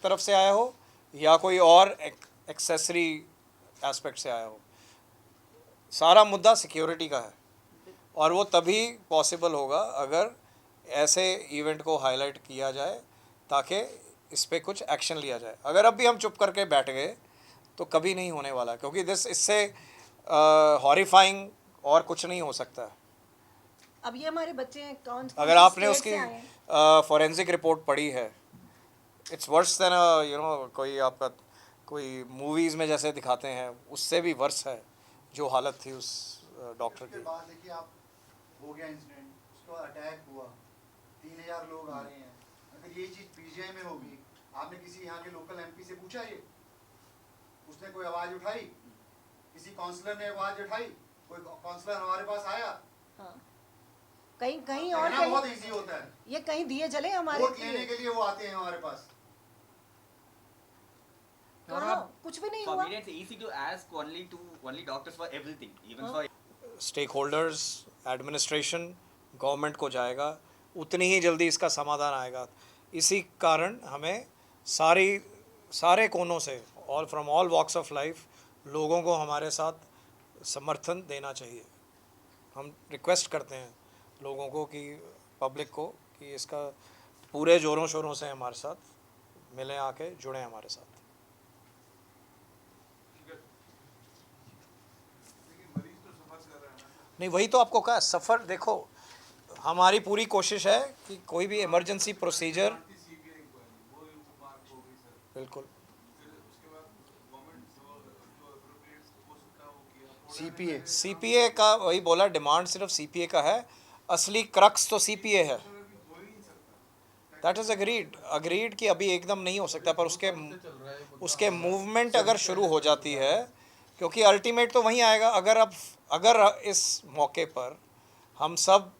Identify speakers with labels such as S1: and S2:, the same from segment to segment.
S1: तरफ से आया हो या कोई और एक्सेसरी एस्पेक्ट से आया हो, सारा मुद्दा सिक्योरिटी का है। और वो तभी पॉसिबल होगा अगर ऐसे इवेंट को हाईलाइट किया जाए ताकि इस पर कुछ एक्शन लिया जाए। अगर अब भी हम चुप करके बैठ गए तो कभी नहीं होने वाला, क्योंकि इससे हॉरिफाइंग और कुछ नहीं हो सकता।
S2: अब ये हमारे बच्चे कौन
S1: अगर आपने उसकी फॉरेंसिक रिपोर्ट पढ़ी है, इट्स वर्स देन कोई आपका कोई मूवीज़ में जैसे दिखाते हैं, उससे भी वर्स है जो हालत थी उस डॉक्टर की।
S3: बाद देखिए आप हो गया इंसिडेंट, उसको अटैक हुआ, 3000 लोग आ रहे हैं। अगर ये चीज़ पीजीआई में होगी, आपने किसी यहाँ के लोकल एमपी से पूछा ये? उसने कोई आवाज़ उठाई? किसी काउंसलर ने आवाज़ उठाई? कोई काउंसलर हमारे पास आया?
S2: हाँ। कहीं और
S3: बहुत इजी होता है,
S2: ये कहीं दिए जले हमारे
S3: वोट लेने के लिए वो आते हैं हमारे पास।
S2: कुछ भी नहीं
S4: for
S2: हुआ।
S4: media it's easy to ask only doctors for everything, even for
S1: stakeholders, administration, government को जाएगा, उतनी ही जल्दी इसका समाधान आएगा। इसी कारण हमें सारे कोनों से, all from all walks of life, लोगों को हमारे साथ समर्थन देना चाहिए। हम रिक्वेस्ट करते हैं लोगों को कि पब्लिक को कि इसका पूरे ज़ोरों शोरों से हमारे साथ मिलें, आके जुड़ें हमारे साथ। नहीं, वही तो आपको कहा, सफ़र देखो, हमारी पूरी कोशिश है कि कोई भी इमरजेंसी प्रोसीजर, बिल्कुल सीपीए का वही बोला, डिमांड सिर्फ सीपीए का है, असली क्रक्स तो सीपीए है। दैट इज़ अग्रीड कि अभी एकदम नहीं हो सकता, पर उसके मूवमेंट अगर शुरू हो जाती है, क्योंकि अल्टीमेट तो वहीं आएगा। अगर इस मौके पर हम सब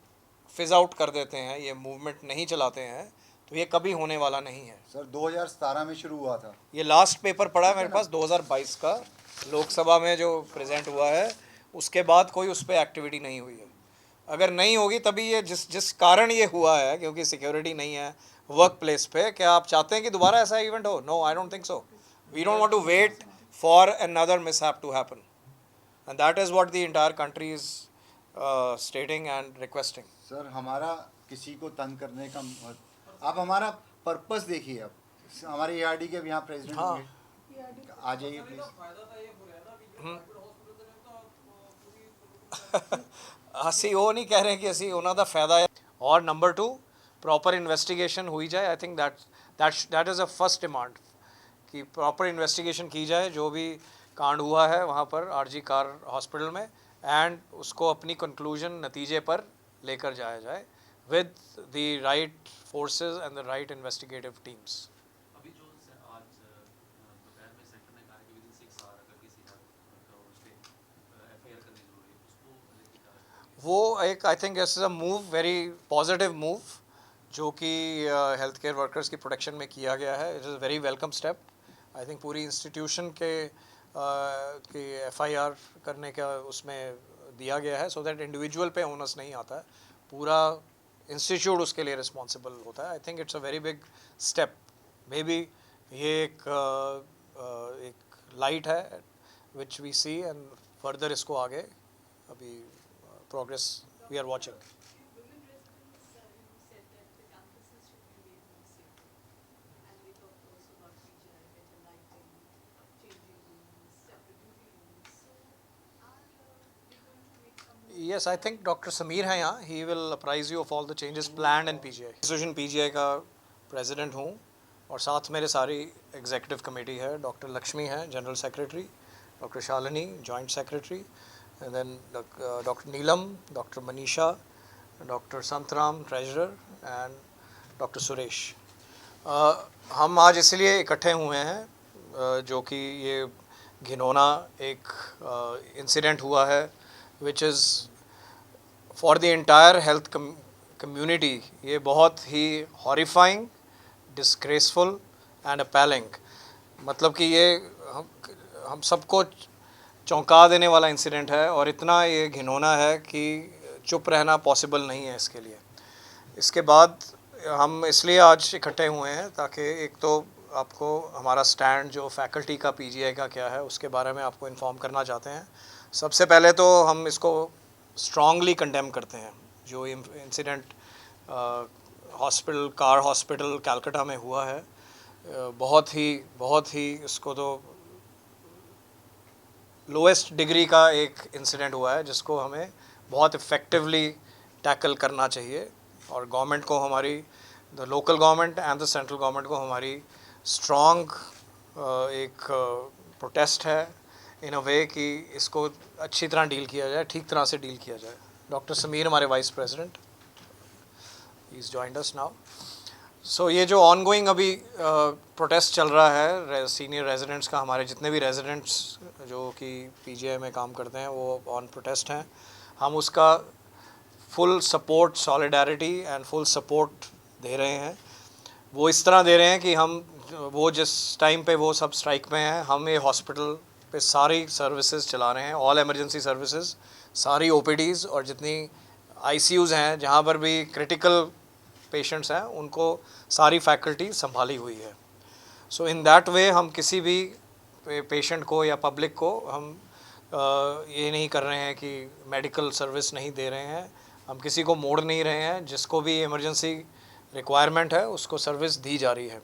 S1: फिज आउट कर देते हैं, ये मूवमेंट नहीं चलाते हैं, तो ये कभी होने वाला नहीं है।
S3: सर 2017 में शुरू हुआ था,
S1: ये लास्ट पेपर पड़ा है मेरे पास 2022 का, लोकसभा में जो प्रेजेंट हुआ है, उसके बाद कोई उस पर एक्टिविटी नहीं हुई है। अगर नहीं होगी तभी ये जिस कारण ये हुआ है, क्योंकि सिक्योरिटी नहीं है वर्क प्लेस पे। क्या आप चाहते हैं कि दोबारा ऐसा इवेंट हो? No, I don't think so. We don't want to wait for another mishap to happen, and that is what the entire country is stating and requesting.
S3: Sir हमारा किसी को तंग करने का आप हमारा पर्पस देखिए। अब हमारे एआरडी के यहाँ प्रेसिडेंट होंगे, आ जाइए प्लीज।
S1: ਅਸੀਂ ਉਹ नहीं कह रहे हैं कि ਅਸੀਂ ਉਹਨਾਂ ਦਾ फायदा है। और नंबर 2, प्रॉपर इन्वेस्टिगेशन हुई जाए। I think that is a first demand कि प्रॉपर इन्वेस्टिगेशन की जाए जो भी कांड हुआ है वहाँ पर आरजी कार हॉस्पिटल में, एंड उसको अपनी कंक्लूजन नतीजे पर लेकर जाया जाए with the right forces and the right investigative teams.
S5: अभी जो आज दोपहर में सेंटर ने कहा कि विदिन 6 आवर अगर किसी का उस पे एफआईआर करनी जरूरी है, उसको लेकर
S1: वो एक I think this is a move, very positive move, जो कि हेल्थ केयर वर्कर्स की प्रोटेक्शन में किया गया है। It is a very welcome step. I think पूरी इंस्टीट्यूशन के एफआईआर करने का उसमें दिया गया है, सो दैट इंडिविजुअल पे ओनस नहीं आता है, पूरा इंस्टीट्यूट उसके लिए रिस्पॉन्सिबल होता है। I think it's a very big step. Maybe ये एक लाइट है which we see, and further इसको आगे अभी progress we are watching. Yes, I think Dr. Sameer है यहाँ. He will apprise you of all the changes planned in PGI. Institution PGI का president हूँ और साथ मेरे सारी executive committee है. Dr. Lakshmi है general secretary, Dr. Shalini joint secretary, and then Dr. Neelam, Dr. Manisha, Dr. Santram treasurer, and Dr. Suresh. हम आज इसलिए इकट्ठे हुए हैं जो कि ये घिनौना एक इंसिडेंट हुआ है which is for the entire health community, ये बहुत ही horrifying, disgraceful and appalling, मतलब कि ये हम सबको चौंका देने वाला इंसिडेंट है और इतना ये घिनौना है कि चुप रहना पॉसिबल नहीं है इसके लिए। इसके बाद हम इसलिए आज इकट्ठे हुए हैं ताकि एक तो आपको हमारा स्टैंड जो फैकल्टी का पीजीआई का क्या है उसके बारे में आपको इन्फॉर्म करना चाहते हैं। सबसे पहले तो हम इसको स्ट्रांगली कंडेम करते हैं। जो इंसिडेंट कार हॉस्पिटल कलकत्ता में हुआ है, बहुत ही इसको तो लोएस्ट डिग्री का एक इंसिडेंट हुआ है जिसको हमें बहुत इफ़ेक्टिवली टैकल करना चाहिए। और गवर्नमेंट को हमारी, the local government and the central government को हमारी स्ट्रॉन्ग एक प्रोटेस्ट है इन अ वे कि इसको अच्छी तरह डील किया जाए, ठीक तरह से डील किया जाए। डॉक्टर समीर हमारे vice president, he is joined us now. So ये जो ऑनगोइंग अभी प्रोटेस्ट चल रहा है सीनियर रेजिडेंट्स का, हमारे जितने भी रेजिडेंट्स जो कि पीजीआई में काम करते हैं वो ऑन प्रोटेस्ट हैं। हम उसका full support, solidarity and full support दे रहे हैं। वो इस तरह दे रहे हैं कि वो जिस टाइम पे वो सब स्ट्राइक में हैं, हम ये हॉस्पिटल पे सारी सर्विसेज चला रहे हैं, ऑल इमरजेंसी सर्विसेज, सारी ओपीडीज़ और जितनी आईसीयूज़ हैं जहाँ पर भी क्रिटिकल पेशेंट्स हैं उनको सारी फैकल्टी संभाली हुई है। सो इन दैट वे हम किसी भी पेशेंट को या पब्लिक को हम ये नहीं कर रहे हैं कि मेडिकल सर्विस नहीं दे रहे हैं, हम किसी को मोड़ नहीं रहे हैं। जिसको भी इमरजेंसी रिक्वायरमेंट है उसको सर्विस दी जा रही है।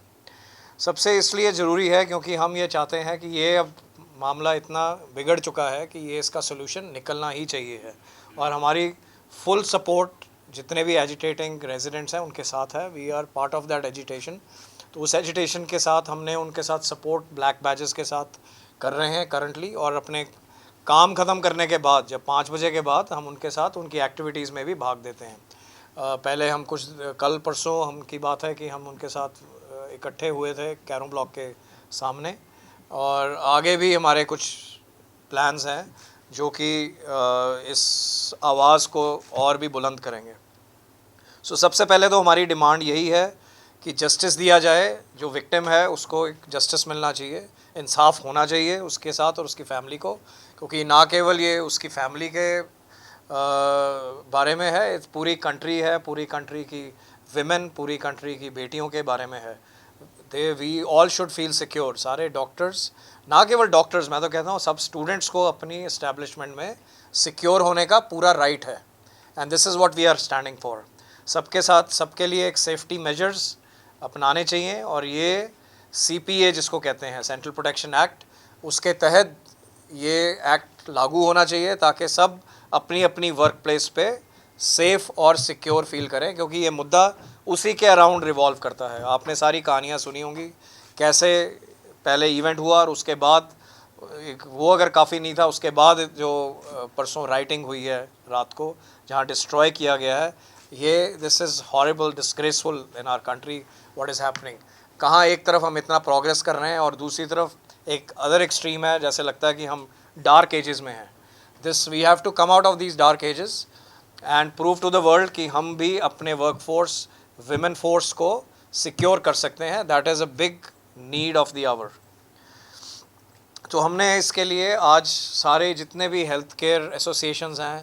S1: सबसे इसलिए ज़रूरी है क्योंकि हम ये चाहते हैं कि ये अब मामला इतना बिगड़ चुका है कि ये इसका सोल्यूशन निकलना ही चाहिए है। और हमारी फुल सपोर्ट जितने भी एजिटेटिंग रेजिडेंट्स हैं उनके साथ है। We are part of that agitation. तो उस एजिटेशन के साथ हमने उनके साथ सपोर्ट ब्लैक बैजेस के साथ कर रहे हैं करंटली। और अपने काम ख़त्म करने के बाद जब 5 बजे के बाद हम उनके साथ उनकी एक्टिविटीज़ में भी भाग देते हैं। पहले हम कुछ कल परसों हम की बात है कि हम उनके साथ इकट्ठे हुए थे कैरों ब्लॉक के सामने। और आगे भी हमारे कुछ प्लान्स हैं जो कि इस आवाज़ को और भी बुलंद करेंगे। सो सबसे पहले तो हमारी डिमांड यही है कि जस्टिस दिया जाए। जो विक्टिम है उसको एक जस्टिस मिलना चाहिए, इंसाफ होना चाहिए उसके साथ और उसकी फैमिली को। क्योंकि ना केवल ये उसकी फैमिली के बारे में है, पूरी कंट्री है, पूरी कंट्री की विमेन, पूरी कंट्री की बेटियों के बारे में है। We all should feel secure. सारे डॉक्टर्स, ना केवल डॉक्टर्स, मैं तो कहता हूँ सब स्टूडेंट्स को अपनी इस्टेब्लिशमेंट में सिक्योर होने का पूरा राइट है। And this is what we are standing for. सबके साथ, सबके लिए एक सेफ्टी मेजर्स अपनाने चाहिए। और ये CPA जिसको कहते हैं, सेंट्रल प्रोटेक्शन एक्ट, उसके तहत ये एक्ट लागू होना चाहिए ताकि सब अपनी अपनी वर्क प्लेस पे सेफ़ और सिक्योर फील करें। क्योंकि ये मुद्दा उसी के अराउंड रिवॉल्व करता है। आपने सारी कहानियाँ सुनी होंगी कैसे पहले इवेंट हुआ और उसके बाद वो अगर काफ़ी नहीं था, उसके बाद जो परसों राइटिंग हुई है रात को जहाँ डिस्ट्रॉय किया गया है, ये this is horrible, disgraceful in our country what is happening. कहाँ एक तरफ हम इतना प्रोग्रेस कर रहे हैं और दूसरी तरफ एक अदर एक्सट्रीम है, जैसे लगता है कि हम डार्क एजेस में हैं। This we have to come out of these dark ages and prove to the world कि हम भी अपने वर्क फोर्स, विमेन फोर्स को सिक्योर कर सकते हैं। That is a big need of the hour. तो हमने इसके लिए आज सारे जितने भी हेल्थ केयर एसोसिएशंस हैं,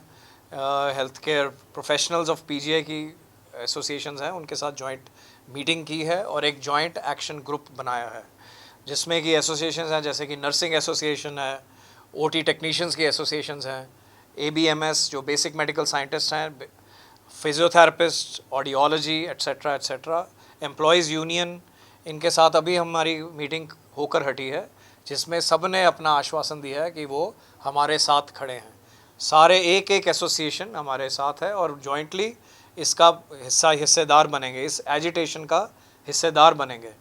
S1: health care professionals of PGI की एसोसिएशंस हैं, उनके साथ जॉइंट मीटिंग की है और एक जॉइंट एक्शन ग्रुप बनाया है जिसमें कि एसोसिएशंस हैं जैसे कि नर्सिंग एसोसिएशन है, OT टेक्नीशियंस की एसोसिएशंस हैं, ABMS जो बेसिक मेडिकल साइंटिस्ट हैं, physiotherapist, audiology etcetera etcetera, employees union, इनके साथ अभी हमारी मीटिंग होकर हटी है जिसमें सब ने अपना आश्वासन दिया है कि वो हमारे साथ खड़े हैं। सारे एक एक एसोसिएशन हमारे साथ है और जॉइंटली इसका हिस्सेदार बनेंगे, इस एजिटेशन का हिस्सेदार बनेंगे।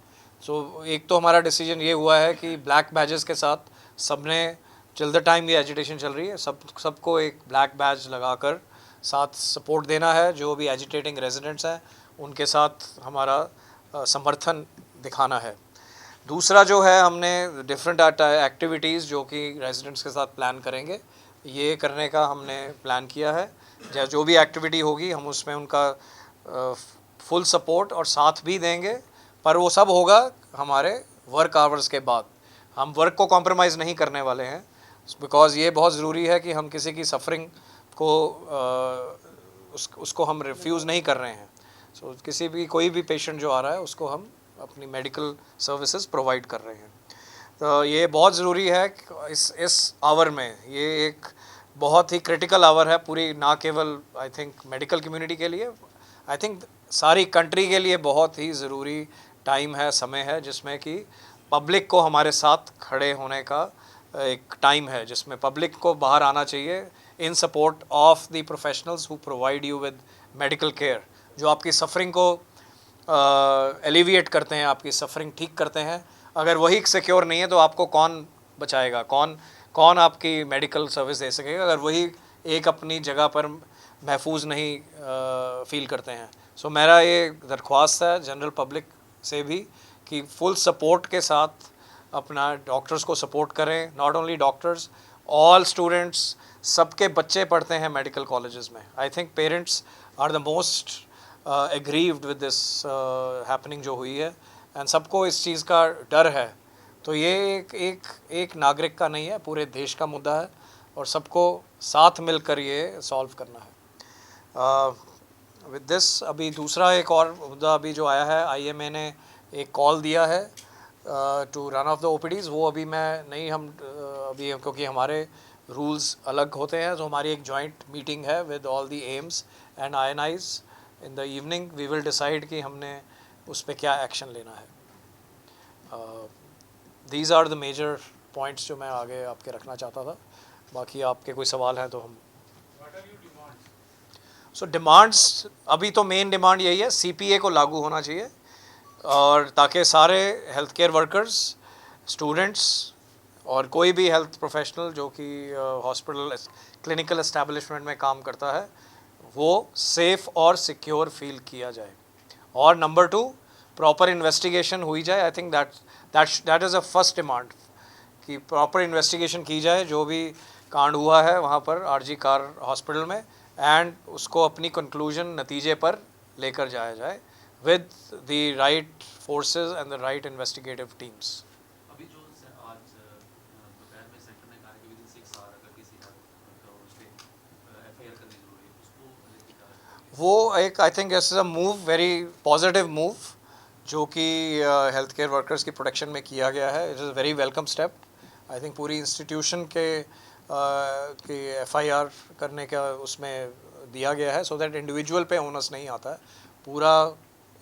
S1: सो एक तो हमारा डिसीजन ये हुआ है कि ब्लैक बैजेस के साथ सब ने टिल द टाइम ये एजिटेशन चल रही है सबको एक ब्लैक बैज लगाकर साथ सपोर्ट देना है। जो भी एजिटेटिंग रेजिडेंट्स हैं उनके साथ हमारा समर्थन दिखाना है। दूसरा जो है, हमने डिफरेंट एक्टिविटीज़ जो कि रेजिडेंट्स के साथ प्लान करेंगे, ये करने का हमने प्लान किया है। जो भी एक्टिविटी होगी हम उसमें उनका फुल सपोर्ट और साथ भी देंगे, पर वो सब होगा हमारे वर्क आवर्स के बाद। हम वर्क को कॉम्प्रोमाइज़ नहीं करने वाले हैं बिकॉज़ ये बहुत ज़रूरी है कि हम किसी की सफरिंग को उसको हम रिफ्यूज़ नहीं कर रहे हैं। सो कोई भी पेशेंट जो आ रहा है उसको हम अपनी मेडिकल सर्विसेज प्रोवाइड कर रहे हैं। तो ये बहुत ज़रूरी है कि इस आवर में, ये एक बहुत ही क्रिटिकल आवर है पूरी, ना केवल आई थिंक मेडिकल कम्युनिटी के लिए, आई थिंक सारी कंट्री के लिए बहुत ही ज़रूरी टाइम है, समय है, जिसमें कि पब्लिक को हमारे साथ खड़े होने का एक टाइम है, जिसमें पब्लिक को बाहर आना चाहिए इन support of the professionals who provide you with medical care, जो आपकी सफरिंग को एलिविएट करते हैं, आपकी सफरिंग ठीक करते हैं। अगर वही सिक्योर नहीं है तो आपको कौन बचाएगा, कौन आपकी मेडिकल सर्विस दे सकेगा अगर वही एक अपनी जगह पर महफूज नहीं फील करते हैं। सो मेरा ये दरख्वास्त है जनरल पब्लिक से भी कि फुल सपोर्ट के साथ अपना डॉक्टर्स को सपोर्ट करें। Not only doctors, all students, सबके बच्चे पढ़ते हैं मेडिकल कॉलेजेस में। I think parents are the most aggrieved with this happening जो हुई है, एंड सबको इस चीज़ का डर है। तो ये एक नागरिक का नहीं है, पूरे देश का मुद्दा है और सबको साथ मिलकर ये सॉल्व करना है। विद दिस अभी दूसरा एक और मुद्दा अभी जो आया है, आईएमए ने एक कॉल दिया है to run of the OPDs. वो अभी मैं नहीं, हम अभी क्योंकि हमारे रूल्स अलग होते हैं, तो हमारी एक जॉइंट मीटिंग है with all the AIIMS and INIs in the evening. We will decide कि हमने उस पर क्या एक्शन लेना है। These are the major points जो मैं आगे आपके रखना चाहता था। बाकी आपके कोई सवाल हैं तो हम। सो डिमांड्स, अभी तो मेन डिमांड यही है, CPA को लागू होना चाहिए, और ताकि सारे हेल्थ केयर वर्कर्स, स्टूडेंट्स और कोई भी हेल्थ प्रोफेशनल जो कि हॉस्पिटल क्लिनिकल एस्टेब्लिशमेंट में काम करता है, वो सेफ़ और सिक्योर फील किया जाए। और नंबर 2, प्रॉपर इन्वेस्टिगेशन हुई जाए। I think that is a first demand कि प्रॉपर इन्वेस्टिगेशन की जाए जो भी कांड हुआ है वहाँ पर RG कार हॉस्पिटल में, एंड उसको अपनी कंक्लूजन नतीजे पर लेकर जाया जाए with the right forces and the right investigative teams.
S5: अभी जो आज दोपहर में सेंटर ने कहा कि विदिन 6 आवर अगर किसी का उस पे FIR करनी जरूरी है, उसको लेके क्या है?
S1: वो एक I think this is a move, very positive move, जो कि हेल्थ केयर वर्कर्स की प्रोटेक्शन में किया गया है। It is a very welcome step. I think पूरी इंस्टीट्यूशन के FIR करने का उसमें दिया गया है, सो दैट इंडिविजुअल पे ओनस नहीं आता है, पूरा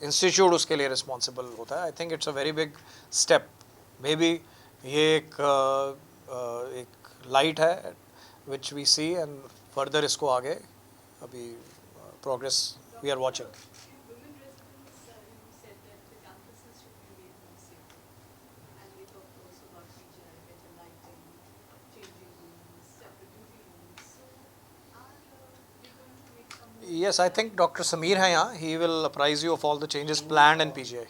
S1: इंस्टीट्यूट उसके लिए रिस्पॉन्सिबल होता है। I think it's a very big step. Maybe ये एक लाइट है which we see, and further इसको आगे अभी progress we are watching.
S6: Women residents, you said that the campuses should be made more safer. And we talked also about PGI, better lighting, changing rooms, separate duty rooms. So are we going to make some more?
S1: Yes, I think Dr. Sameer है यहाँ. He will apprise you of all the changes planned in PGI.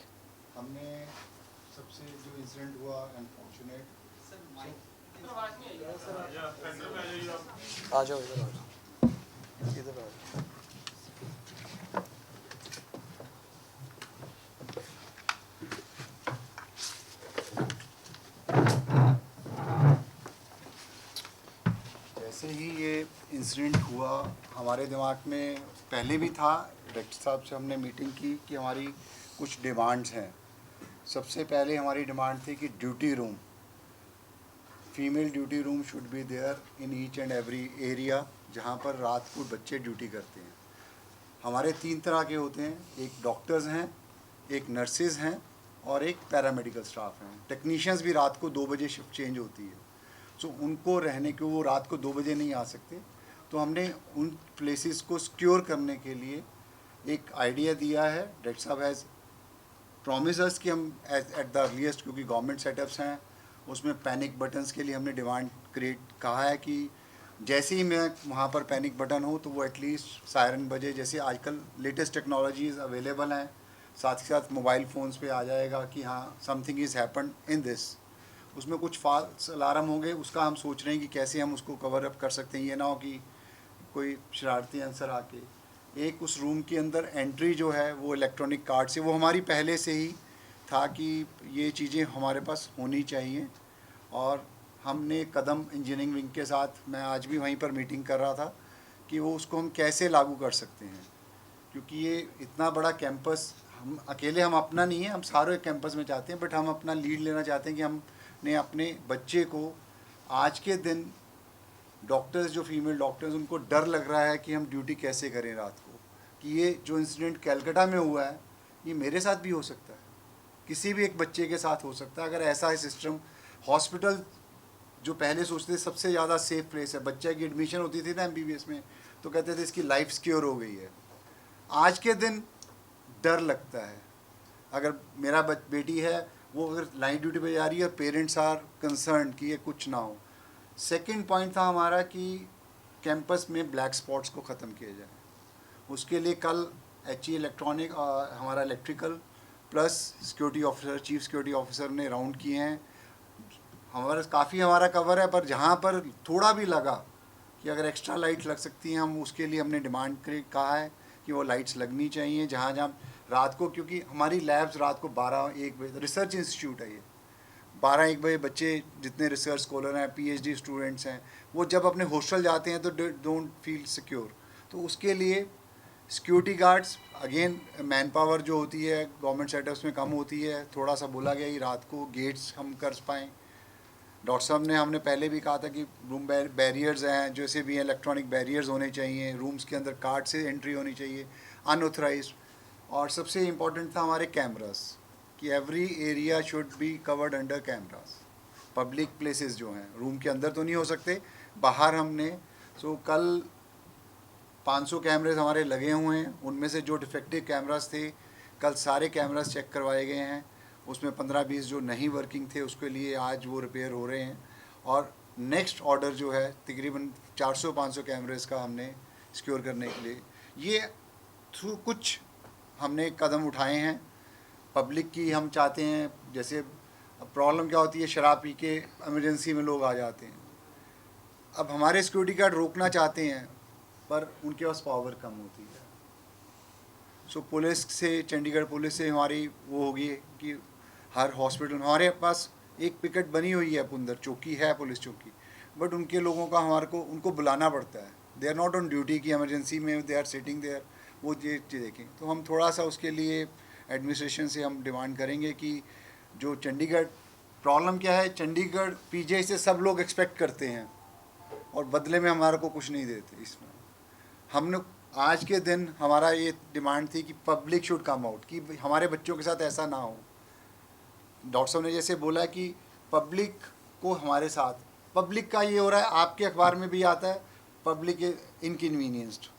S3: हमने सबसे जो incident हुआ unfortunate,
S1: आ जाओ इधर, आ जाओ इधर, आ जाओ।
S3: जैसे ही ये इंसिडेंट हुआ हमारे दिमाग में पहले भी था, डायरेक्टर साहब से हमने मीटिंग की कि हमारी कुछ डिमांड्स हैं। सबसे पहले हमारी डिमांड थी कि duty room, female duty room should be there in each and every area जहाँ पर रात को बच्चे ड्यूटी करते हैं। हमारे 3 तरह के होते हैं, एक डॉक्टर्स हैं, एक नर्सेज हैं और एक पैरामेडिकल स्टाफ हैं। टेक्नीशियंस भी रात को 2 बजे शिफ्ट चेंज होती है, सो उनको रहने के, वो रात को 2 बजे नहीं आ सकते। तो हमने उन प्लेसेस को सिक्योर करने के लिए एक आइडिया दिया है। डायरेक्टर साहब हैज़ प्रॉमिस अस कि हम एट द अर्लीस्ट, क्योंकि गवर्नमेंट सेटअप्स हैं, उसमें पैनिक बटन्स के लिए हमने डिमांड क्रिएट कहा है कि जैसे ही मैं वहाँ पर पैनिक बटन हो तो वो एटलीस्ट सायरन बजे, जैसे आजकल लेटेस्ट टेक्नोलॉजीज़ अवेलेबल हैं, साथ ही साथ मोबाइल फ़ोन्स पे आ जाएगा कि हाँ something is happen in this. उसमें कुछ फॉल्स अलार्म होंगे, उसका हम सोच रहे हैं कि कैसे हम उसको कवर अप कर सकते हैं। ये ना हो कि कोई शरारती आंसर आके, एक उस रूम के अंदर एंट्री जो है वो इलेक्ट्रॉनिक कार्ड से, वो हमारी पहले से ही था कि ये चीज़ें हमारे पास होनी चाहिए। और हमने कदम इंजीनियरिंग विंग के साथ, मैं आज भी वहीं पर मीटिंग कर रहा था कि वो उसको हम कैसे लागू कर सकते हैं, क्योंकि ये इतना बड़ा कैंपस हम अकेले हम अपना नहीं है, हम सारे कैंपस में चाहते हैं, बट हम अपना लीड लेना चाहते हैं कि हमने अपने बच्चे को आज के दिन डॉक्टर्स जो फीमेल डॉक्टर्स उनको डर लग रहा है कि हम ड्यूटी कैसे करें रात को, कि ये जो इंसिडेंट कैलकाटा में हुआ है ये मेरे साथ भी हो सकता है, किसी भी एक बच्चे के साथ हो सकता है। अगर ऐसा है सिस्टम, हॉस्पिटल जो पहले सोचते थे सबसे ज़्यादा सेफ प्लेस है, बच्चे की एडमिशन होती थी ना MBBS में तो कहते थे इसकी लाइफ सिक्योर हो गई है, आज के दिन डर लगता है। अगर मेरा बेटी है वो अगर नाइट ड्यूटी पे जा रही है और पेरेंट्स आर कंसर्न कि ये कुछ ना हो। सेकंड पॉइंट था हमारा कि कैंपस में ब्लैक स्पॉट्स को ख़त्म किया जाए, उसके लिए कल HE इलेक्ट्रॉनिक हमारा electrical plus security officer chief security officer ने राउंड किए हैं। हमारा कवर है, पर जहाँ पर थोड़ा भी लगा कि अगर एक्स्ट्रा लाइट लग सकती हैं हम उसके लिए हमने डिमांड कहा है कि वो लाइट्स लगनी चाहिए जहाँ जहाँ रात को, क्योंकि हमारी लैब्स रात को 12-1 बजे, रिसर्च इंस्टीट्यूट है ये, 12-1 बजे बच्चे जितने रिसर्च स्कॉलर हैं PhD स्टूडेंट्स हैं वो जब अपने हॉस्टल जाते हैं तो डोंट फील सिक्योर। तो उसके लिए security guards again man power जो होती है गवर्नमेंट सेटअप्स में कम होती है, थोड़ा सा बोला गया कि रात को गेट्स हम कर पाएँ। डॉक्टर साहब ने हमने पहले भी कहा था कि रूम बैरियर्स हैं जैसे भी हैं, इलेक्ट्रॉनिक बैरियर्स होने चाहिए, रूम्स के अंदर कार्ड से एंट्री होनी चाहिए अनऑथराइज्ड, और सबसे इम्पॉर्टेंट था हमारे कैमरास कि every area should be covered under cameras. Public places जो हैं रूम के अंदर तो नहीं हो सकते, बाहर हमने कल 500 कैमरेज हमारे लगे हुए हैं, उनमें से जो डिफेक्टिव कैमरास थे कल सारे कैमरास चेक करवाए गए हैं, उसमें 15-20 जो नहीं वर्किंग थे उसके लिए आज वो रिपेयर हो रहे हैं, और नेक्स्ट ऑर्डर जो है तकरीबन 400-500 कैमरेज का हमने सिक्योर करने के लिए ये थ्रू कुछ हमने कदम उठाए हैं। पब्लिक की हम चाहते हैं, जैसे प्रॉब्लम क्या होती है तो पी के इमरजेंसी में लोग आ जाते हैं, अब हमारे सिक्योरिटी गार्ड रोकना चाहते हैं पर उनके पास पावर कम होती है। पुलिस से, चंडीगढ़ पुलिस से हमारी वो होगी कि हर हॉस्पिटल में हमारे पास एक पिकेट बनी हुई है, पुंदर चौकी है पुलिस चौकी, बट उनके लोगों का हमारे को उनको बुलाना पड़ता है, they are not on duty की इमरजेंसी में दे आर सिटिंग देयर, वो ये देखें। तो हम थोड़ा सा उसके लिए एडमिनिस्ट्रेशन से हम डिमांड करेंगे कि जो चंडीगढ़ प्रॉब्लम क्या है, चंडीगढ़ PGI से सब लोग एक्सपेक्ट करते हैं और बदले में हमारे को कुछ नहीं देते। इसमें हमने आज के दिन हमारा ये डिमांड थी कि पब्लिक शुड कम आउट, कि हमारे बच्चों के साथ ऐसा ना हो। डॉक्टर साहब ने जैसे बोला कि पब्लिक को हमारे साथ, पब्लिक का ये हो रहा है, आपके अखबार में भी आता है पब्लिक इनकन्वीनियंस्ड,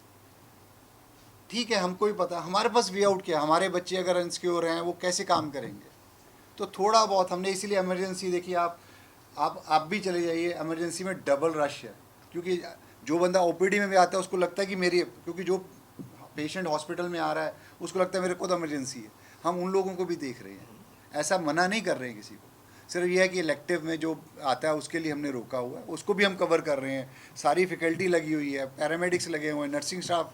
S3: ठीक है हमको भी पता, हमारे पास वे आउट क्या, हमारे बच्चे अगर इनसिक्योर हैं वो कैसे काम करेंगे। तो थोड़ा बहुत हमने इसीलिए इमरजेंसी देखी, आप भी चले जाइए, इमरजेंसी में डबल रश है, क्योंकि जो बंदा OPD में भी आता है उसको लगता है कि मेरी, क्योंकि जो पेशेंट हॉस्पिटल में आ रहा है उसको लगता है मेरे को तो इमरजेंसी है। हम उन लोगों को भी देख रहे हैं, ऐसा मना नहीं कर रहे हैं किसी को, सिर्फ यह है कि इलेक्टिव में जो आता है उसके लिए हमने रोका हुआ है, उसको भी हम कवर कर रहे हैं। सारी फैकल्टी लगी हुई है, पैरामेडिक्स लगे हुए हैं, नर्सिंग स्टाफ,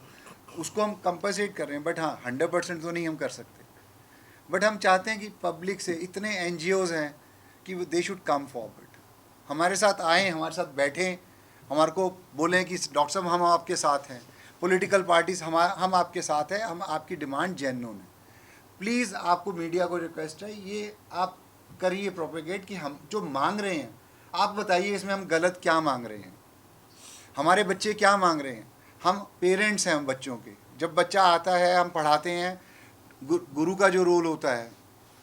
S3: उसको हम कंपनसेट कर रहे हैं, बट हाँ 100% तो नहीं हम कर सकते। बट हम चाहते हैं कि पब्लिक से, इतने NGOs हैं कि दे शुड कम फॉरवर्ड, हमारे साथ आएँ, हमारे साथ बैठें, हमारे को बोलें कि डॉक्टर साहब हम आपके साथ हैं, पॉलिटिकल पार्टीज़ हम आपके साथ हैं, हम आपकी डिमांड जेन्युइन है। प्लीज़ आपको मीडिया को रिक्वेस्ट है, ये आप करिए प्रोपेगेट कि हम जो मांग रहे हैं आप बताइए इसमें हम गलत क्या मांग रहे हैं, हमारे बच्चे क्या मांग रहे हैं। हम पेरेंट्स हैं हम बच्चों के, जब बच्चा आता है हम पढ़ाते हैं, गुरु का जो रोल होता है,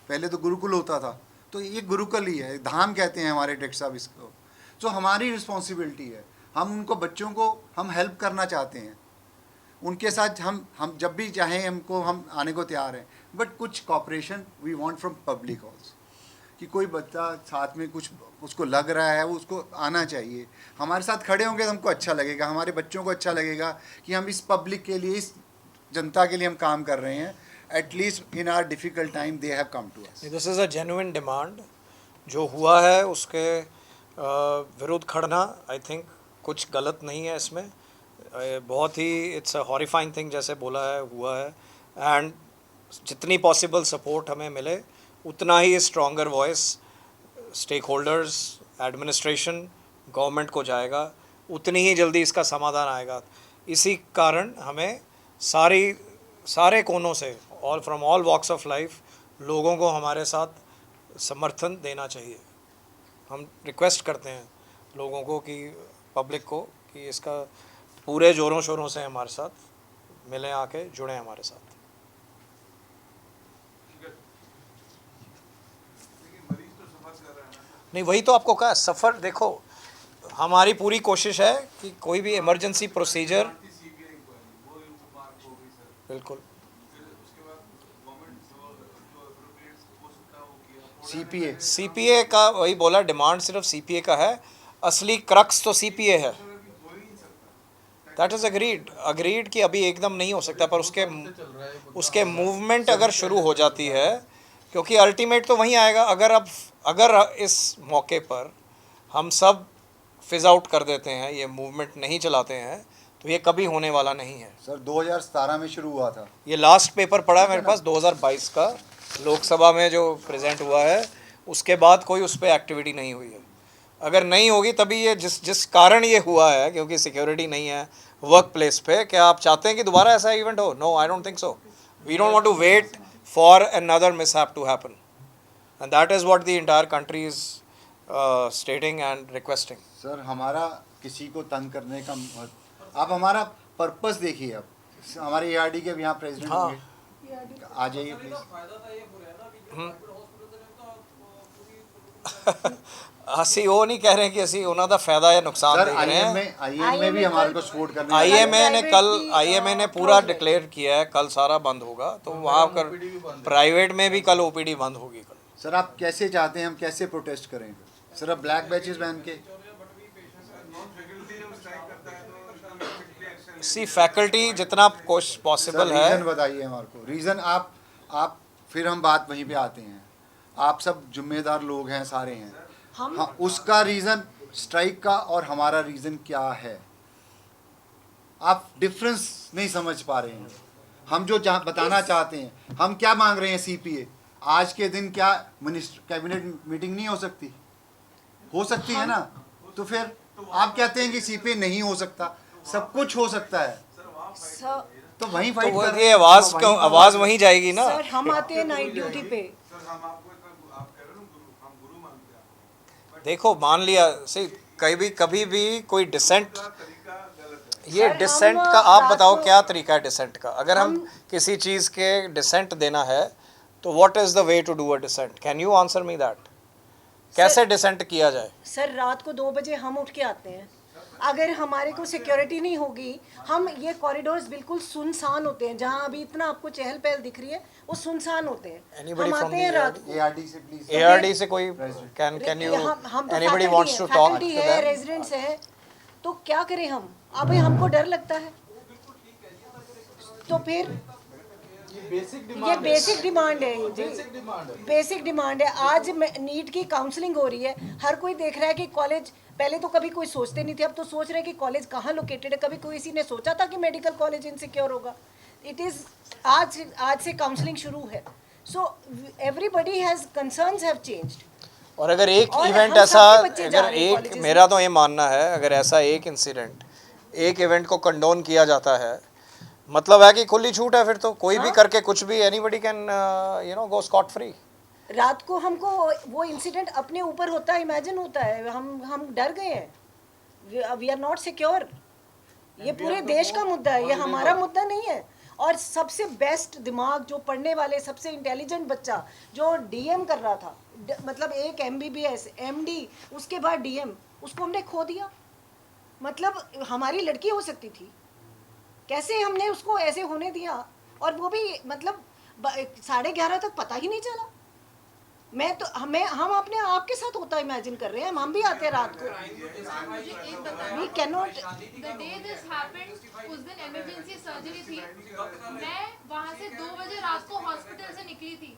S3: पहले तो गुरुकुल होता था, तो ये गुरुकुल ही है, धाम कहते हैं हमारे डॉक्टर साहब इसको। तो हमारी रिस्पॉन्सिबिलिटी है, हम उनको बच्चों को हम हेल्प करना चाहते हैं, उनके साथ हम जब भी चाहें हमको हम आने को तैयार हैं, बट कुछ cooperation we want from public also, कि कोई बच्चा साथ में कुछ उसको लग रहा है वो उसको आना चाहिए, हमारे साथ खड़े होंगे तो हमको अच्छा लगेगा, हमारे बच्चों को अच्छा लगेगा कि हम इस पब्लिक के लिए, इस जनता के लिए हम काम कर रहे हैं। At least in our difficult time they have come to us.
S1: This is a genuine demand, जो हुआ है उसके विरुद्ध खड़ना आई थिंक कुछ गलत नहीं है इसमें, बहुत ही इट्स अ हॉरिफाइंग थिंग जैसे बोला है हुआ है, एंड जितनी पॉसिबल सपोर्ट हमें मिले उतना ही stronger voice stakeholders, administration, government को जाएगा, उतनी ही जल्दी इसका समाधान आएगा। इसी कारण हमें सारे कोनों से, all from all walks of life लोगों को हमारे साथ समर्थन देना चाहिए। हम रिक्वेस्ट करते हैं लोगों को कि पब्लिक को कि इसका पूरे ज़ोरों शोरों से हमारे साथ मिलें, आके जुड़ें हमारे साथ। नहीं, वही तो आपको कहा, सफ़र देखो, हमारी पूरी कोशिश है कि कोई भी इमरजेंसी प्रोसीजर, बिल्कुल सीपीए का वही बोला, डिमांड सिर्फ सीपीए का है, असली क्रक्स तो सीपीए है। दैट इज़ अग्रीड कि अभी एकदम नहीं हो सकता, पर उसके मूवमेंट अगर शुरू हो जाती है, क्योंकि अल्टीमेट तो वहीं आएगा। अगर इस मौके पर हम सब फिज आउट कर देते हैं, ये मूवमेंट नहीं चलाते हैं, तो ये कभी होने वाला नहीं है।
S3: सर 2017 में शुरू हुआ था,
S1: ये लास्ट पेपर पड़ा है मेरे पास 2022 का, लोकसभा में जो प्रेजेंट हुआ है, उसके बाद कोई उस पर एक्टिविटी नहीं हुई है। अगर नहीं होगी तभी ये जिस कारण ये हुआ है, क्योंकि सिक्योरिटी नहीं है वर्क प्लेस पे। क्या आप चाहते हैं कि दोबारा ऐसा इवेंट हो? No, I don't think so. We don't want to wait for another mishap to happen, and that is what the entire country is stating and requesting.
S3: Sir हमारा किसी को तंग करने का आप हमारा पर्पस देखिए। अब हमारे एआरडी के भी यहाँ प्रेसिडेंट
S1: हाँ।
S3: होंगे, आ जाइए प्लीज।
S1: ਅਸੀਂ ਉਹ नहीं कह रहे हैं कि ਅਸੀਂ ਉਹਨਾਂ ਦਾ फायदा या नुकसान
S3: सर
S1: देख रहे हैं।
S3: आईएम में भी हमारे को सपोर्ट करने
S1: आईएमए ने पूरा डिक्लेयर किया है कल सारा बंद होगा, तो वहाँ कर प्राइवेट में भी कल ओपीडी बंद होगी कल।
S3: सर आप कैसे चाहते हैं हम कैसे प्रोटेस्ट करें? सर अब ब्लैक बैचेस पहन के
S1: सी फैकल्टी जितना पॉसिबल है।
S3: रीज़न बताइए हमारे को, रीज़न आप फिर हम बात वहीं पे आते हैं। आप सब जिम्मेदार लोग हैं, सारे हैं।
S2: हम
S3: हाँ, उसका रीज़न स्ट्राइक का और हमारा रीज़न क्या है, आप डिफरेंस नहीं समझ पा रहे हैं। हम जो बताना चाहते हैं, हम क्या मांग रहे हैं सीपीए। आज के दिन क्या कैबिनेट मीटिंग नहीं हो सकती? हो सकती है ना। तो फिर आप कहते हैं कि सीपीए नहीं हो सकता, सब कुछ हो सकता है। तो वहीं फाइट
S1: तो
S3: कर रहे
S1: ये
S3: हैं।
S1: आवाज वहीं जाएगी ना।
S2: सर हम आते हैं नाइट ड्यूटी पे।
S1: देखो मान लिया से कभी भी कोई डिसेंट, ये
S2: सर,
S1: डिसेंट
S2: हम
S1: का आप
S2: रात
S1: बताओ
S2: को-
S1: क्या तरीका है डिसेंट का? अगर हम किसी चीज़ के डिसेंट देना है तो what is the way to do a dissent? Can you answer me that? कैसे डिसेंट किया जाए?
S2: सर रात को 2 बजे हम उठ के आते हैं। अगर हमारे को सिक्योरिटी नहीं होगी, हम ये कॉरिडोर्स बिल्कुल सुनसान होते हैं। जहाँ अभी इतना आपको चहल पहल दिख रही है, वो सुनसान होते हैं।
S1: Anybody
S2: हम
S1: from
S2: आते
S1: the
S2: हैं रात को।
S3: एआरडी से प्लीज।
S1: ARD से कोई कैन यू
S2: हम तो
S1: anybody wants to talk
S2: faculty
S1: to
S2: है,
S1: देम?
S2: रेजिडेंट्स है, तो क्या करें हम? अभी हमको डर लगता है। तो फिर ये बेसिक डिमांड है जी, बेसिक डिमांड है। आज नीट की काउंसलिंग हो रही है, हर कोई देख रहा है कि कॉलेज, पहले तो कभी कोई सोचते नहीं थे, अब तो सोच रहे हैं कि कॉलेज कहाँ लोकेटेड है। कभी किसी ने सोचा था कि मेडिकल कॉलेज इनसिक्योर होगा? इट इज़ आज से काउंसलिंग शुरू है। So everybody has concerns have changed.
S1: और अगर एक
S2: और
S1: इवेंट
S2: हम
S1: ऐसा,
S2: सबके बच्चे जा
S1: अगर
S2: रहे हैं
S1: एक,
S2: colleges
S1: मेरा तो ये मानना है, अगर ऐसा एक इंसिडेंट, एक इवेंट को कंडोन किया जाता है, मतलब है कि खुली छूट है। फिर तो कोई भी करके कुछ भी, anybody can go Scott free.
S2: रात को हमको वो इंसिडेंट अपने ऊपर होता है, इमेजिन होता है, हम डर गए हैं। We are not secure. ये पूरे देश का मुद्दा है, ये हमारा मुद्दा नहीं है। और सबसे बेस्ट दिमाग जो पढ़ने वाले, सबसे इंटेलिजेंट बच्चा जो डीएम कर रहा था, मतलब एक MBBS MD, उसके बाद DM, उसको हमने खो दिया। मतलब हमारी लड़की हो सकती थी, कैसे हमने उसको ऐसे होने दिया? और वो भी मतलब 11:30 तक पता ही नहीं चला। हम अपने आप के साथ होता इमेजिन कर रहे हैं, हम भी आते हैं रात को। We can not.
S7: The day this happened, उस दिन इमरजेंसी सर्जरी थी। मैं वहाँ से 2 बजे रात को हॉस्पिटल से निकली थी।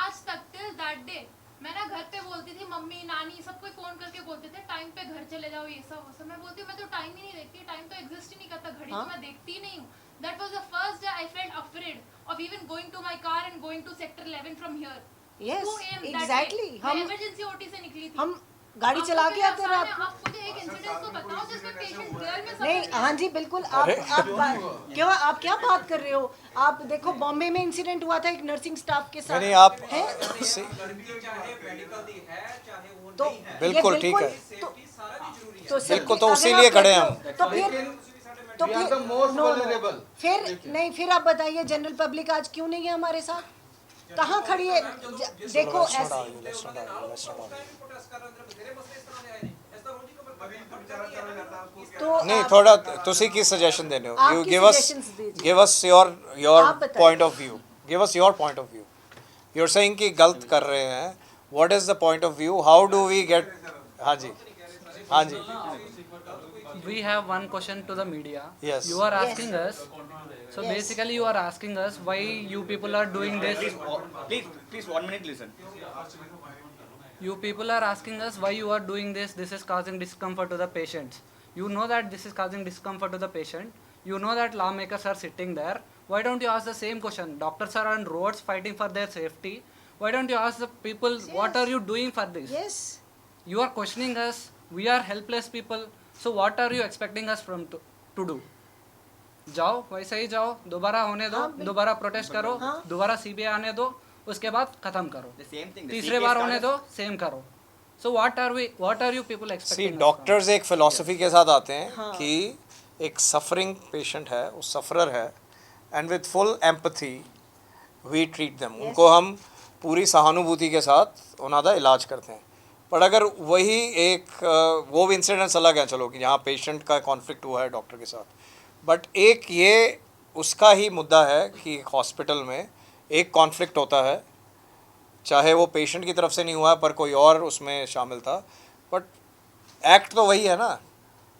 S7: आज तक टिल दैट डे मैं ना घर पे बोलती थी, मम्मी नानी सबको फोन करके बोलते थे टाइम पे घर चले जाओ, ये सब वो सब। मैं बोलती हूँ मैं तो टाइम ही नहीं देखती, टाइम तो एग्जिस्ट ही नहीं करता, घड़ी तो मैं देखती ही नहीं हूँ। That was the first day I felt afraid of even going to my car and going to sector 11 from here.
S2: Yes,
S7: 2 AM that
S2: exactly.
S7: day। मैं इमरजेंसी ओटी से निकली थी।
S2: हम गाड़ी चला के आते रात को।
S7: आप मुझे एक इंसिडेंट तो बताओ जिसमें पेशेंट रियल में
S2: नहीं,
S7: सफर
S2: हाँ जी बिल्कुल। क्यों आप क्या बात कर रहे हो? आप देखो बॉम्बे में इंसिडेंट हुआ था एक नर्सिंग स्टाफ के साथ।
S1: नहीं आप
S2: हैं?
S8: चाहे मेडिकल दी है चाहे वो
S2: तो
S8: नहीं है,
S1: बिल्कुल
S2: ये
S1: ठीक है।
S8: सेफ्टी सारा भी जरूरी है।
S2: तो
S1: बिल्कुल, तो
S2: अगर
S1: उसी
S2: आप
S1: लिए खड़े
S2: कहते
S1: हैं
S2: हो,
S1: हम।
S2: तो फिर no, फिर नहीं, फिर आप बताइए जनरल पब्लिक आज क्यों नहीं है हमारे साथ? कहाँ खड़ी है? देखो
S1: Let's not
S2: ऐसे
S1: argue, let's not argue, let's not argue.
S2: तो
S1: नहीं
S2: आप-
S1: थोड़ा ਤੁਸੀਂ ਕੀ ਸੁਜੈਸ਼ਨ ਦੇਨੇ ਹੋ
S2: आप
S1: ਯੂ
S2: की
S1: ਗਿਵ ਅਸ
S2: suggestions दीजिए।
S1: गिव अस योर
S2: आप बताइए।
S1: Point of view give us your point of view you are saying कि गलत कर रहे हैं what is the point of view how do we get हाँ जी हाँ जी
S9: We have one question to the media.
S1: Yes.
S9: You are asking us. So
S2: Yes.
S9: basically, you are asking us why you people are doing this.
S4: Please, 1 minute, listen.
S9: You people are asking us why you are doing this. This is causing discomfort to the patients. You know that this is causing discomfort to the patient. You know that lawmakers are sitting there. Why don't you ask the same question? Doctors are on roads fighting for their safety. Why don't you ask the people what are you doing for this?
S2: yes,
S9: You are questioning us. We are helpless people. So what are you expecting us from to do? जाओ वैसे ही जाओ, दोबारा होने दो,
S2: हाँ, बिल्कुल।
S9: दोबारा protest करो,
S2: हाँ।
S9: दोबारा सीबीआई आने दो, उसके बाद खत्म करो,
S4: The same thing. the
S9: तीसरे
S4: CK
S9: बार होने
S4: started-
S9: दो, सेम करो. So what are you people
S1: see
S9: expecting?
S1: Doctors एक फिलॉसफी के साथ आते हैं
S2: हाँ।
S1: कि एक सफरिंग पेशेंट है वो सफरर है and with full empathy we treat them उनको हम पूरी सहानुभूति के साथ उन्हों का इलाज करते हैं पर अगर वही एक वो भी इंसिडेंट्स अलग हैं चलो कि जहाँ पेशेंट का कॉन्फ्लिक्ट हुआ है डॉक्टर के साथ बट एक ये उसका ही मुद्दा है कि एक हॉस्पिटल में एक कॉन्फ्लिक्ट होता है चाहे वो पेशेंट की तरफ से नहीं हुआ है पर कोई और उसमें शामिल था बट एक्ट तो वही है ना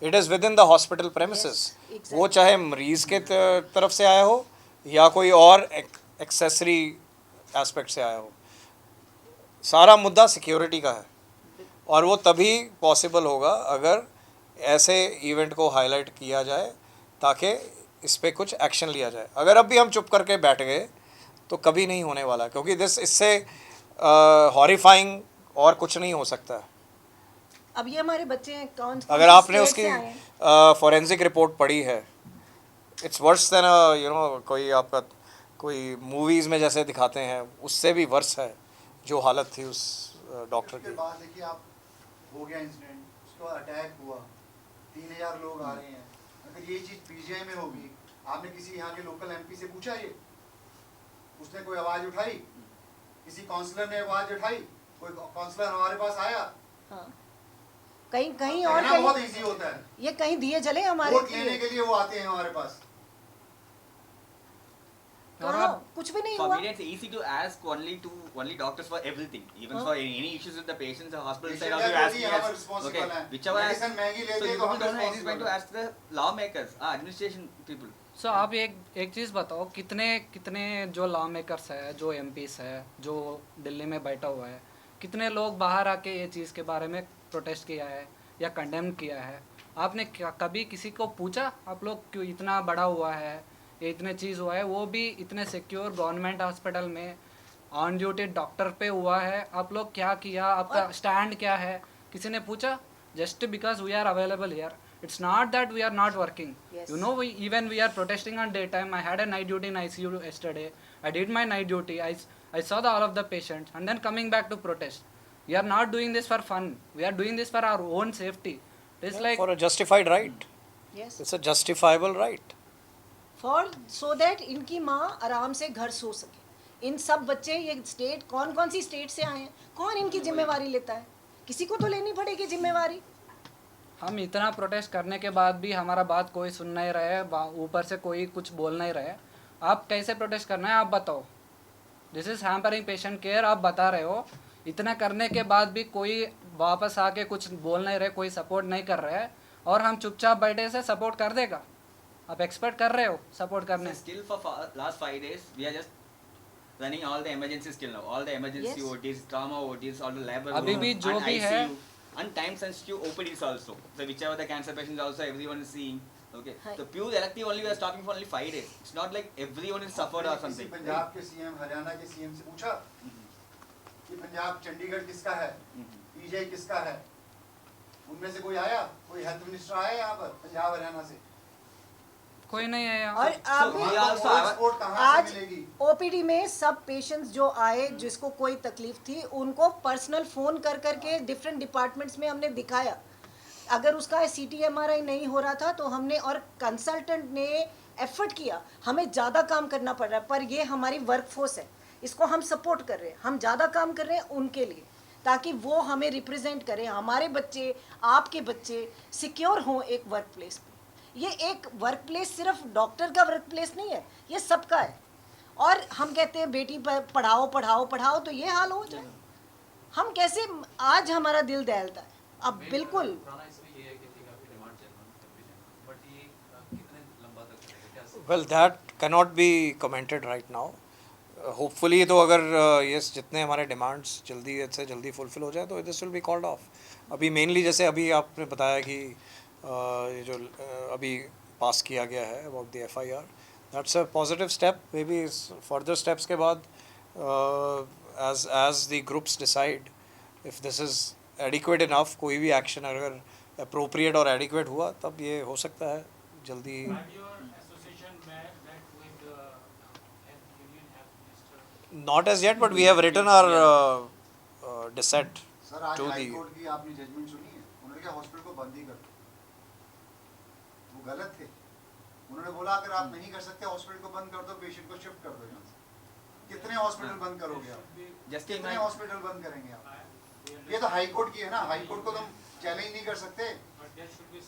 S1: it is with in the hospital premises
S2: exactly.
S1: वो चाहे मरीज़ के तरफ से आया हो या कोई और एक्सेसरी एस्पेक्ट से आया हो सारा मुद्दा सिक्योरिटी का है और वो तभी पॉसिबल होगा अगर ऐसे इवेंट को हाईलाइट किया जाए ताकि इस पे कुछ एक्शन लिया जाए अगर अब भी हम चुप करके बैठ गए तो कभी नहीं होने वाला क्योंकि इससे हॉरिफाइंग और कुछ नहीं हो सकता है
S2: अब ये हमारे बच्चे हैं कौन
S1: अगर
S2: सी
S1: आपने
S2: state
S1: उसकी
S2: से आए हैं?
S1: फॉरेंसिक रिपोर्ट पढ़ी है it's worse than you know कोई आपका कोई मूवीज़ में जैसे दिखाते हैं उससे भी वर्स है जो हालत थी उस डॉक्टर
S3: उसके
S1: की
S3: बाद देखिए आप हो गया इंसिडेंट उसके बाद अटैक हुआ 3000 लोग आ रहे हैं अगर ये चीज़ पीजीआई में होगी आपने किसी यहाँ के लोकल एमपी से पूछा ये उसने कोई आवाज़ उठाई किसी काउंसलर ने आवाज़ उठाई कोई काउंसलर हमारे पास आया
S2: हाँ। कहीं कहीं और
S3: कहना बहुत
S2: कहीं
S3: इजी होता है
S2: ये कहीं दिए जले हमारे
S3: वोट लेने के लिए वो आते हैं हमारे पास
S2: कहाँ कुछ भी नहीं
S4: For
S2: हुआ
S4: me, it's easy to ask only doctors for everything. Even
S2: हाँ।
S4: for any issues with the patients, the hospital side
S3: Patient
S4: also
S3: का
S4: ask
S3: जो
S4: me
S3: भी यहाँ
S4: as
S3: पर responsible
S4: okay,
S3: है।
S4: whichever as
S3: Medicine महंगी
S4: so
S3: लेते हैं
S4: you
S3: तो
S4: people
S3: हम
S4: don't know any
S3: responsible
S4: point to
S3: हैं।
S4: ask the lawmakers, administration people.
S9: So आप एक चीज़ बताओ कितने जो लॉ मेकर्स है जो एमपीस है जो दिल्ली में बैठा हुआ है कितने लोग बाहर आके ये चीज़ के बारे में प्रोटेस्ट किया है या कंडेम किया है आपने कभी किसी को पूछा आप लोग क्यों इतना बड़ा हुआ है ये इतने चीज़ हुआ है वो भी इतने सिक्योर गवर्नमेंट हॉस्पिटल में ऑन ड्यूटी डॉक्टर पे हुआ है आप लोग क्या किया आपका स्टैंड क्या है किसी ने पूछा just because we are available here it's not that we are not working.
S2: Yes.
S9: You know, we are protesting on daytime. I had a night duty in ICU yesterday. I did my night duty. I saw all of the patients and then coming back to protest. We are not doing this for fun. We are doing this for our own safety. It's like
S1: for a justified right
S2: yes
S1: it's a justifiable right
S2: for so that इनकी माँ आराम से घर सो सके इन सब बच्चे ये state कौन सी स्टेट से आए हैं कौन इनकी जिम्मेवारी लेता है किसी को तो लेनी पड़ेगी जिम्मेवारी
S9: हम इतना प्रोटेस्ट करने के बाद भी हमारा बात कोई सुन नहीं रहे ऊपर से कोई कुछ बोल नहीं रहे आप कैसे प्रोटेस्ट करना है आप बताओ this is hampering patient care आप बता रहे हो इतना करने के बाद भी कोई वापस आके कुछ बोल नहीं रहे कोई सपोर्ट नहीं कर रहे हैं और हम चुपचाप बैठे से सपोर्ट कर देगा आप एक्सपेक्ट कर रहे हो सपोर्ट करने
S4: So still for last 5 days, we are just running all the emergencies still now. All the emergency
S2: Yes.
S4: OTs, trauma OTs, all the labor
S9: अभी भी
S4: room,
S9: जो
S4: and
S9: भी
S4: ICU,
S9: है
S4: and time sensitive OPDs also. So whichever the cancer patients also everyone is seeing. Okay.
S2: Hi.
S4: So pure elective only we are talking for only 5 days. It's not like everyone is suffered or
S3: किसी
S4: something.
S3: Punjab के CM Haryana के CM से पूछा कि पंजाब चंडीगढ़ किसका है PGI किसका है उनमें से कोई आया, कोई हेल्थ मिनिस्टर आया यहाँ पर पंजाब हरियाणा से?
S9: कोई नहीं है यहाँ।
S2: और अभी
S4: we also
S3: कोई
S4: have-
S3: सपोर्ट कहाँ से
S2: आज
S3: मिलेगी?
S2: ओपीडी में सब पेशेंट्स जो आए जिसको कोई तकलीफ थी उनको पर्सनल फोन कर करके डिफरेंट डिपार्टमेंट्स में हमने दिखाया। अगर उसका सीटी एमआरआई नहीं हो रहा था तो हमने और कंसल्टेंट ने एफर्ट किया। हमें ज़्यादा काम करना पड़ रहा है पर ये हमारी वर्कफोर्स है, इसको हम सपोर्ट कर रहे हैं, हम ज़्यादा काम कर रहे हैं उनके लिए ताकि वो हमें रिप्रेजेंट करें, हमारे बच्चे आपके बच्चे सिक्योर हों एक वर्क प्लेस पे। ये एक वर्क प्लेस सिर्फ डॉक्टर का वर्क प्लेस नहीं है, ये सबका है। और हम कहते हैं बेटी पढ़ाओ पढ़ाओ पढ़ाओ तो ये हाल हो जाए, हम कैसे, आज हमारा दिल दहलता है। अब बिल्कुल
S5: पुराना इसमें ये है कि ठीक है आपकी डिमांड जेन्युइन, बट ये कितने लंबा तक चलेगा, क्या
S1: well that cannot be commented right now. Hopefully तो अगर ये जितने हमारे डिमांड्स जल्दी से जल्दी फुलफिल हो जाए तो this will be called off. अभी मेनली जैसे अभी आपने बताया कि ये जो अभी पास किया गया है about the FIR, that's a positive step. Maybe further steps के बाद as the groups decide if this is adequate enough, कोई भी एक्शन अगर अप्रोप्रिएट और एडिक्वेट हुआ तब ये हो सकता है जल्दी। Not as yet, but we have written our dissent
S3: sir आज
S1: to
S3: हाई
S1: the.
S3: कोर्ट की आपने जजमेंट सुनी है? उन्होंने कहा हॉस्पिटल को बंद ही कर दो। वो गलत थे। उन्होंने बोला अगर आप नहीं कर सकते हॉस्पिटल को बंद कर दो, पेशेंट को शिफ्ट कर दो यहाँ से। कितने हॉस्पिटल बंद करोगे आप?
S4: Just
S3: कितने
S4: imagine-
S3: हॉस्पिटल बंद करेंगे आप? ये तो हाई कोर्ट की है ना, हाई कोर्ट को तुम चैलेंज नहीं कर सकते।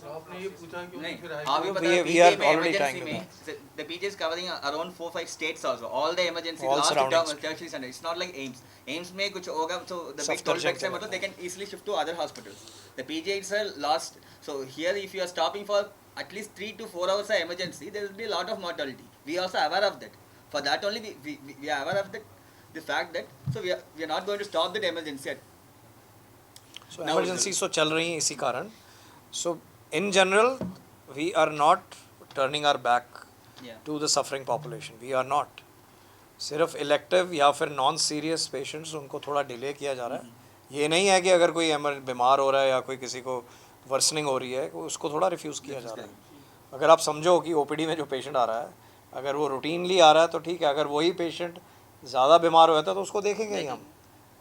S5: आपने ये पूछा क्यों
S4: नहीं,
S5: फिर हाई
S4: आप ये
S1: We-
S4: बताओ
S1: we
S4: PGI
S1: are
S4: में
S1: already
S4: emergency
S1: trying
S4: में the PGI is covering around 4-5 states also. All the emergencies,
S1: All
S4: last
S1: surrounding
S4: term, tertiary center. It's not like AIMS. AIMS में कुछ होगा so the big toll
S1: Safdarjung
S4: tax है
S1: के
S4: मतलब
S1: बाद।
S4: they can easily shift to other hospitals. The PGI is a last. So here if you are stopping for at least 3 to 4 hours of emergency, there will be a lot of mortality. We are also aware of that. For that only we are aware of the fact that so we are not going to stop that emergency.
S1: So
S4: Now
S1: emergencies तो चल रही हैं इसी कारण. So in general, we are not turning our back
S4: Yeah.
S1: to the suffering population. We are not. सिर्फ elective या फिर non serious patients उनको थोड़ा डिले किया जा रहा है। ये नहीं है कि अगर कोई बीमार हो रहा है या कोई किसी को वर्सनिंग हो रही है उसको थोड़ा रिफ्यूज़ किया जा रहा है। अगर आप समझो कि ओपीडी में जो पेशेंट आ रहा है अगर वो रूटीनली आ रहा है तो ठीक है, अगर वही पेशेंट ज़्यादा बीमार हुआ था तो उसको देखेंगे ही हम।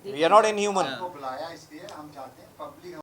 S1: We are not inhuman.
S3: आपको बुलाया इसलिए हम चाहते हैं पब्लिक